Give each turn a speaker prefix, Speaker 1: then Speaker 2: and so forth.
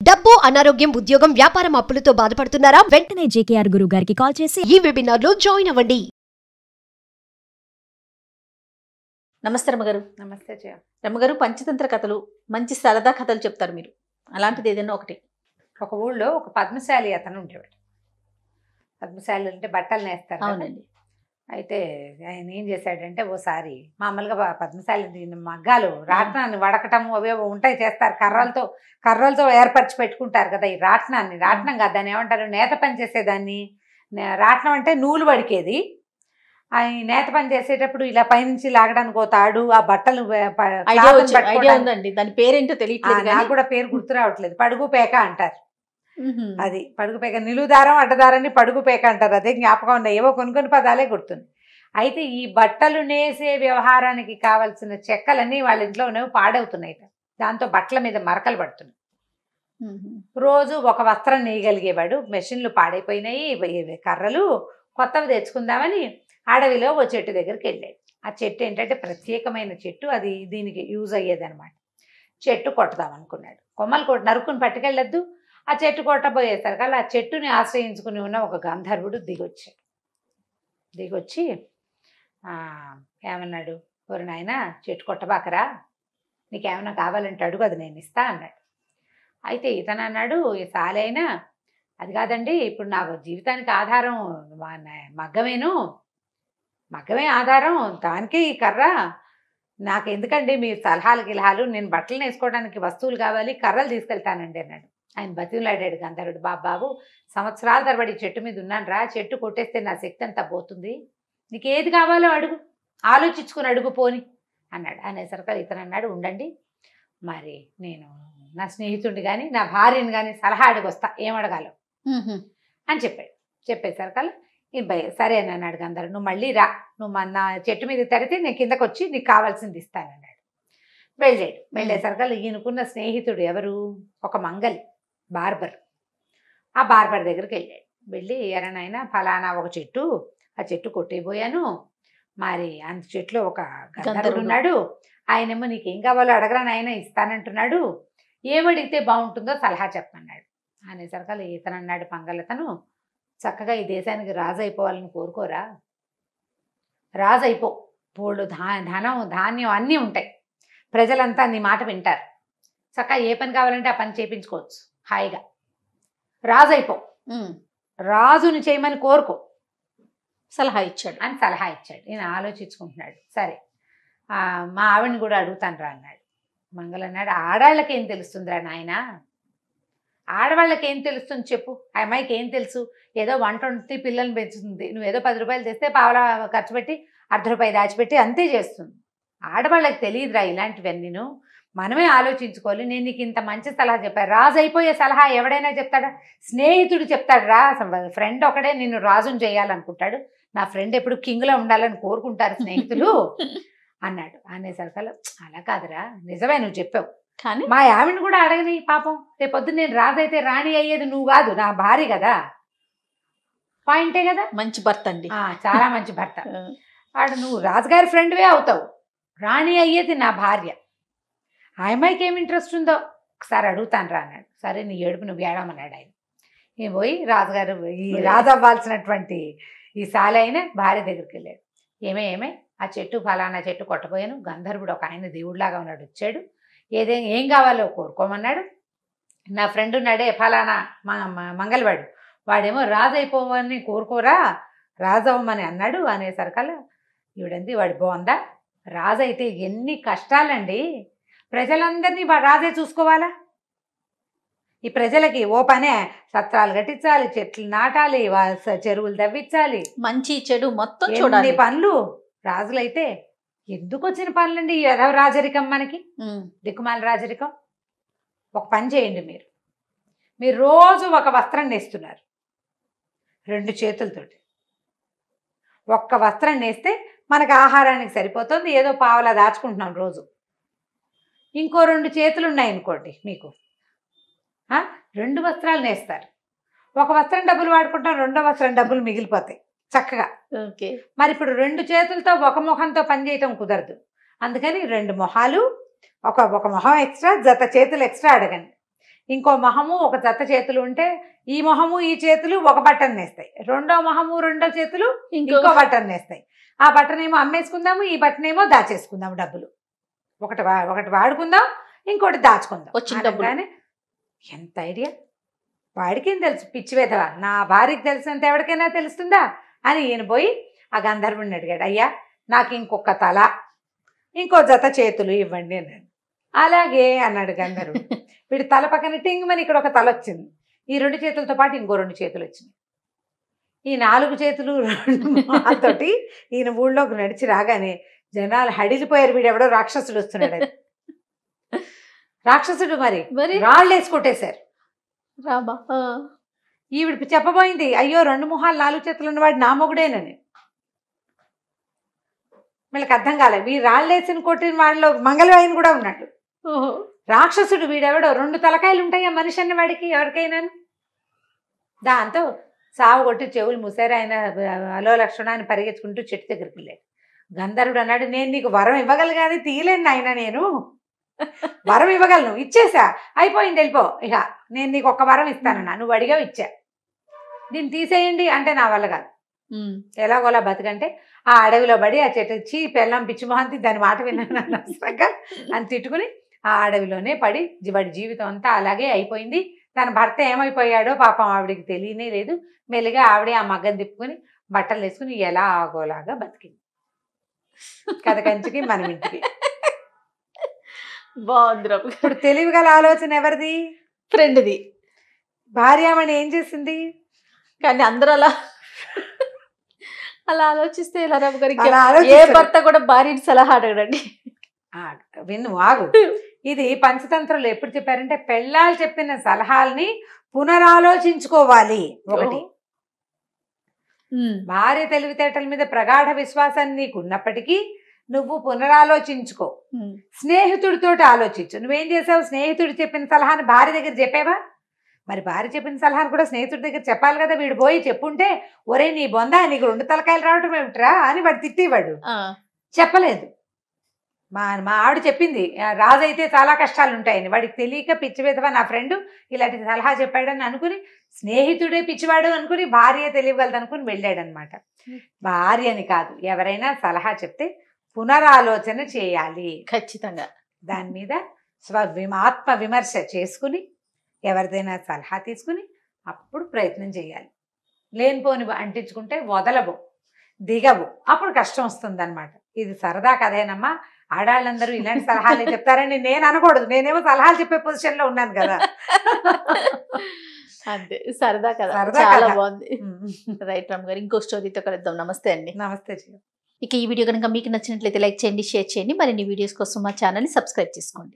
Speaker 1: డబ్బు, అనారోగ్యం, ఉద్యోగం, వ్యాపారం అప్పులతో బాధపడుతున్నారా?
Speaker 2: వెంటనే జేకేఆర్ గురువు గారికి కాల్ చేసి
Speaker 1: ఈ వెబినార్ లో జాయిన్ అవ్వండి.
Speaker 3: నమస్తే రమ్మగారు.
Speaker 4: నమస్తే జయ.
Speaker 3: రమ్మగారు, పంచతంత్ర కథలు, మంచి సరదా కథలు చెప్తారు మీరు. అలాంటిది ఏదైనా ఒకటి.
Speaker 4: ఒక ఊళ్ళో ఒక పద్మశాలి అతను ఉండేవాడు. పద్మశాలి అంటే బట్టలు నేస్తారు కదా.
Speaker 3: అవునండి.
Speaker 4: అయితే ఆయన ఏం చేశాడంటే ఓసారి మామూలుగా పద్మశాలి మగ్గాలు రాట్నాన్ని వడకటము అవేవో ఉంటాయి, చేస్తారు కర్రలతో ఏర్పరిచి పెట్టుకుంటారు కదా. ఈ రాట్నం కాదు, దాన్ని ఏమంటారు, నేత పని చేసేదాన్ని. రాట్నం అంటే నూలు వడికేది. ఆ నేత పని చేసేటప్పుడు ఇలా పైనుంచి లాగడానికి ఒక తాడు, ఆ బట్టలు
Speaker 3: ఐడియా ఉందండి, దాని పేరేంటో తెలియట్లేదు.
Speaker 4: నాకు కూడా పేరు గుర్తు రావట్లేదు. పడుగు పేక అంటారు. అది పడుగు పేక, నిలువుదారం అడ్డదారాన్ని పడుగు పేక అంటారు. అదే జ్ఞాపకం ఉన్నాయి, ఏవో కొన్ని పదాలే గుర్తుంది. అయితే ఈ బట్టలు నేసే వ్యవహారానికి కావాల్సిన చెక్కలన్నీ వాళ్ళ ఇంట్లో ఉన్నవి పాడవుతున్నాయి. దాంతో బట్టల మీద మరకలు పడుతున్నాయి. రోజు ఒక వస్త్రం నేయగలిగేవాడు. మెషిన్లు పాడైపోయినాయి, కర్రలు కొత్తవి తెచ్చుకుందామని అడవిలో ఓ చెట్టు దగ్గరికి వెళ్ళాడు. ఆ చెట్టు ఏంటంటే ప్రత్యేకమైన చెట్టు, అది దీనికి యూజ్ అయ్యేదన్నమాట. చెట్టు కొట్టదాం అనుకున్నాడు. కొమ్మలు నరుక్కుని పట్టుకెళ్ళొద్దు. ఆ చెట్టు కొట్టబోయేసరికి అలా ఆ చెట్టుని ఆశ్రయించుకుని ఉన్న ఒక గంధర్వుడు దిగొచ్చి ఏమన్నాడు, ఓరి నాయన చెట్టు కొట్టబాకరా, నీకేమైనా కావాలంటే అడుగు, అది నేను ఇస్తా అన్నాడు. అయితే ఇతను అన్నాడు, ఈ సాలైనా అది కాదండి, ఇప్పుడు నా జీవితానికి ఆధారం మగ్గమే ఆధారం, దానికి ఈ కర్ర, నాకు ఎందుకండి మీ సలహాలు, నేను బట్టలు వేసుకోవడానికి వస్తువులు కావాలి, కర్రలు తీసుకెళ్తానండి అన్నాడు. ఆయన బతిలాడాడు గంధర్వుడు. బాబు, సంవత్సరాల తరబడి చెట్టు మీద ఉన్నాను రా, చెట్టు కొట్టేస్తే నా శక్తి అంతా పోతుంది, నీకు ఏది కావాలో అడుగు, ఆలోచించుకుని అడుగు పోని అన్నాడు. అనేసరికి ఇతను అన్నాడు, ఉండండి మరి నేను నా స్నేహితుడిని కానీ నా భార్యని కానీ సలహా అడిగొస్తా, ఏమడగాలో అని చెప్పేసరికల్లా సరే అని అన్నాడు గంధర్వుడు. నువ్వు మళ్ళీ రా, నువ్వు నా చెట్టు మీద తడితే నేను కిందకు వచ్చి నీకు కావాల్సింది ఇస్తానన్నాడు. వెళ్ళేసరికల్లా ఈయనకున్న స్నేహితుడు ఎవరు, ఒక మంగలి బార్బర్. ఆ బార్బర్ దగ్గరికి వెళ్ళి ఎరనైనా ఫలానా ఒక చెట్టు, ఆ చెట్టు కొట్టేపోయాను, మరి అంత చెట్టులో ఒక గంధర్వుడు ఉన్నాడు, ఆయనేమో నీకేం కావాలో అడగరా నాయన ఇస్తానంటున్నాడు, ఏమడిగితే బాగుంటుందో సలహా చెప్పన్నాడు. అనేసరికల్లా ఇతను అన్నాడు మంగళతను, చక్కగా ఈ దేశానికి రాజు అయిపోవాలని కోరుకోరా, రాజు అయిపో, పోళ్ళు ధనం ధాన్యం అన్నీ ఉంటాయి, ప్రజలంతా నీ మాట వింటారు, చక్కగా ఏ పని కావాలంటే ఆ పని చేయించుకోవచ్చు హాయిగా, రాజు అయిపో, రాజుని చేయమని కోరుకో
Speaker 3: సలహా ఇచ్చాడు
Speaker 4: ఈయన ఆలోచించుకుంటున్నాడు. సరే మా ఆవిడని కూడా అడుగుతాను రా అన్నాడు. మంగళ అన్నాడు, ఆడాళ్ళకి ఏం తెలుస్తుందిరా నాయన, ఆడవాళ్ళకి ఏం తెలుస్తుంది చెప్పు, ఆ అమ్మాయికి ఏం తెలుసు, ఏదో వంట వండుతుంది, పిల్లల్ని పెంచుతుంది, నువ్వేదో 10 రూపాయలు తెస్తే పావలా ఖర్చు పెట్టి ₹1 దాచిపెట్టి అంతే చేస్తుంది. ఆడవాళ్ళకి తెలియదురా ఇలాంటివన్నీను, మనమే ఆలోచించుకోవాలి. నేను నీకు ఇంత మంచి సలహా చెప్పాను, రాజు అయిపోయే సలహా ఎవడైనా చెప్తాడా, స్నేహితుడు చెప్తాడు రా, ఫ్రెండ్ ఒకడే నిన్ను రాజుని చేయాలనుకుంటాడు, నా ఫ్రెండ్ ఎప్పుడు కింగ్లో ఉండాలని కోరుకుంటారు స్నేహితులు అన్నాడు. అనేసరికల్లా అలా కాదురా, నిజమే నువ్వు చెప్పావు, కానీ మా ఆవిడని కూడా అడగని, పాపం రేపొద్దు నేను రాజు అయితే రాణి అయ్యేది నువ్వు కాదు, నా భార్య కదా, పాయింటే కదా,
Speaker 3: మంచి భర్త అండి,
Speaker 4: చాలా మంచి భర్త వాడు, నువ్వు రాజుగారి ఫ్రెండ్వే అవుతావు, రాణి అయ్యేది నా భార్య, ఆ అమ్మాయికి ఏమి ఇంట్రెస్ట్ ఉందో ఒకసారి అడుగుతాను రా అన్నాడు. సరే నీ ఏడుపు నువ్వు ఏడమన్నాడు ఆయన. ఏం పోయి రాజుగారు ఈ రాజు అవ్వాల్సినటువంటి ఈ సాలైన భార్య దగ్గరికి వెళ్ళాడు. ఏమే ఆ చెట్టు ఫలానా చెట్టు కొట్టబోయాను, గంధర్వుడు ఒక ఆయన దేవుడిలాగా ఉన్నాడు వచ్చాడు, ఏం కావాలో కోరుకోమన్నాడు, నా ఫ్రెండ్ ఉన్నాడే ఫలానా మంగళవాడు, వాడేమో రాజు అయిపోవని కోరుకోరా, రాజు అవ్వమని అన్నాడు. అనేసరికల్లా ఈవిడంది, వాడు బాగుందా, రాజు అయితే ఎన్ని కష్టాలండి, ప్రజలందరినీ రాజే చూసుకోవాలా, ఈ ప్రజలకి ఓ పనే సత్రాలు కట్టించాలి, చెట్లు నాటాలి, చెరువులు తవ్వించాలి,
Speaker 3: మంచి చెడు మొత్తం చూడాలి
Speaker 4: పనులు. రాజులైతే ఎందుకు వచ్చిన పనులండి ఈ ఎదవ రాజరికం, మనకి దిక్కుమాల రాజరికం. ఒక పని చేయండి, మీరు రోజు ఒక వస్త్రం నేస్తున్నారు 2 చేతులతోటి, ఒక్క వస్త్రం నేస్తే మనకు ఆహారానికి సరిపోతుంది, ఏదో పావలా దాచుకుంటున్నాం రోజు. ఇంకో 2 చేతులు ఉన్నాయనుకోండి, మీకు 2 వస్త్రాలు నేస్తారు, ఒక వస్త్రం డబ్బులు వాడుకుంటాం, 2వ వస్త్రం డబ్బులు మిగిలిపోతాయి చక్కగా.
Speaker 3: ఓకే,
Speaker 4: మరి ఇప్పుడు 2 చేతులతో ఒక ముఖంతో పనిచేయటం కుదరదు, అందుకని 2 మొహాలు, ఒక మొహం ఎక్స్ట్రా, జత చేతులు ఎక్స్ట్రా అడగండి. ఇంకో మొహము ఒక జత చేతులు ఉంటే ఈ మొహము ఈ చేతులు ఒక బటన్ వేస్తాయి, రెండో మొహము రెండో చేతులు ఇంకో బటన్ వేస్తాయి. ఆ బటన్ ఏమో అమ్మేసుకుందాము, ఈ బటన్ ఏమో దాచేసుకుందాము డబ్బులు. ఒకటి వాడుకుందాం, ఇంకోటి దాచుకుందాం
Speaker 3: వచ్చిన డబ్బులు.
Speaker 4: కానీ ఎంత ఐడియా! వాడికేం తెలుసు, పిచ్చి వెధవా, నా భార్యకి తెలిసినంత ఎవరికైనా తెలుస్తుందా అని ఈయన పోయి ఆ గంధర్వుడిని అడిగాడు, అయ్యా నాకు ఇంకొక తల ఇంకో జత చేతులు ఇవ్వండి అన్నాడు. అలాగే అన్నాడు గంధర్వుడు. వీడి తల పక్కన టింగ్మని ఇక్కడ ఒక తల వచ్చింది, ఈ 2 చేతులతో పాటు ఇంకో 2 చేతులు వచ్చినాయి. ఈ 4 చేతులు 2 మొహాలతోటి ఈయన ఊళ్ళోకి నడిచి రాగానే జనాలు హడిలిపోయారు, వీడెవడో రాక్షసుడు వస్తున్నాడు అని. రాక్షసుడు మరి రాళ్ళు వేసి కొట్టేశారు.
Speaker 3: రాబా
Speaker 4: ఈవిడ చెప్పబోయింది, అయ్యో 2 మొహాలు 4 చేతులు ఉన్నవాడు నా మొగుడేనని. వీళ్ళకి అర్థం కాలేదు, వీడు రాళ్ళు వేసిన కొట్టిన వాళ్ళలో మంగళవాయిని కూడా ఉన్నాడు. రాక్షసుడు వీడెవడో 2 తలకాయలు ఉంటాయా మనిషి అన్న వాడికి ఎవరికైనా. దాంతో సావు కొట్టి చెవులు మూసారు. ఆయన అలో లక్షణాన్ని పరిగెత్తుకుంటూ చెట్టు దగ్గరికి వెళ్ళాడు. గంధర్వుడు అన్నాడు, నేను నీకు వరం ఇవ్వగలను కానీ తీయలేను నాయన, నేను వరం ఇవ్వగలను, ఇచ్చేసా, అయిపోయింది, వెళ్ళిపో, ఇక నేను నీకు ఒక్క వరం ఇస్తానన్నా, నువ్వు అడిగా ఇచ్చా, దీన్ని తీసేయండి అంటే నా వల్ల కాదు, ఎలాగోలా బతుకంటే ఆ అడవిలో పడి ఆ చెట్టు చీ పెళ్ళం పిచ్చి మొహంతి దాని మాట విన్నాను అసలుగా అని తిట్టుకుని ఆ అడవిలోనే పడి వాడి జీవితం అంతా అలాగే అయిపోయింది. తన భర్త ఏమైపోయాడో పాపం ఆవిడికి తెలియనే లేదు. మెల్లిగా ఆవిడే ఆ మగ్గం తిప్పుకొని బట్టలు వేసుకుని ఎలా ఆగోలాగా బతికింది. కథ కంచికి మనం ఇంటికి.
Speaker 3: బాగుంది.
Speaker 4: ఇప్పుడు తెలివిగల ఆలోచన ఎవరిది?
Speaker 3: ఫ్రెండ్ది.
Speaker 4: భార్యామణి ఏం చేసింది?
Speaker 3: కానీ అందరూ అలా ఆలోచిస్తే ఎలా రావు గారికి?
Speaker 4: అలా
Speaker 3: ఏ
Speaker 4: ఆలోచిస్తారు.
Speaker 3: భర్త కూడా భార్యని సలహా అడగడండి.
Speaker 4: విన్ను ఆగు. ఇది పంచతంత్రంలో ఎప్పుడు చెప్పారంటే పెళ్ళాలు చెప్పిన సలహాల్ని పునరాలోచించుకోవాలి. ఒకటి, భార్య తెలివితేటల మీద ప్రగాఢ విశ్వాసం నీకు ఉన్నప్పటికీ నువ్వు పునరాలోచించుకో. స్నేహితుడితోటి ఆలోచించు. నువ్వేం చేసావు? స్నేహితుడు చెప్పిన సలహాని భార్య దగ్గర చెప్పావా? మరి భార్య చెప్పిన సలహాను కూడా స్నేహితుడి దగ్గర చెప్పాలి కదా. వీడు పోయి చెప్పుంటే, ఒరే నీ బొందా నీకు 2 తలకాయలు రావటం ఏమిట్రా అని వాడు తిట్టేవాడు. చెప్పలేదు. మా ఆవిడ చెప్పింది, రాజు అయితే చాలా కష్టాలు ఉంటాయని. వాడికి తెలియక పిచ్చి విధవా నా ఫ్రెండ్ ఇలాంటి సలహా చెప్పాడని అనుకుని, స్నేహితుడే పిచ్చివాడు అనుకుని భార్య తెలియగలదు అనుకుని వెళ్ళాడనమాట. భార్యని కాదు, ఎవరైనా సలహా చెప్తే పునరాలోచన చేయాలి
Speaker 3: ఖచ్చితంగా.
Speaker 4: దాని మీద ఆత్మ విమర్శ చేసుకుని ఎవరిదైనా సలహా తీసుకుని అప్పుడు ప్రయత్నం చేయాలి. లేనిపోని అంటించుకుంటే వదలవు, దిగవు, అప్పుడు కష్టం వస్తుంది అనమాట. ఇది సరదా కథేనమ్మా. ఆడాళ్ళందరూ ఇలాంటి సలహాలే చెప్తారని నేను అనకూడదు, నేనేమో సలహాలు చెప్పే పొజిషన్ లో ఉన్నాను కదా.
Speaker 3: అంతే, సరదా కదా.
Speaker 4: సరదా
Speaker 3: చాలా
Speaker 4: కథ.
Speaker 3: బాగుంది. రైట్ రామ్ గారు, ఇంకో స్టోరీతో కలుద్దాం. నమస్తే అండి.
Speaker 4: నమస్తే.
Speaker 3: ఇక ఈ వీడియో కనుక మీకు నచ్చినట్లయితే లైక్ చేయండి, షేర్ చేయండి. మరిన్ని వీడియోస్ కోసం మా ఛానల్ని సబ్స్క్రైబ్ చేసుకోండి.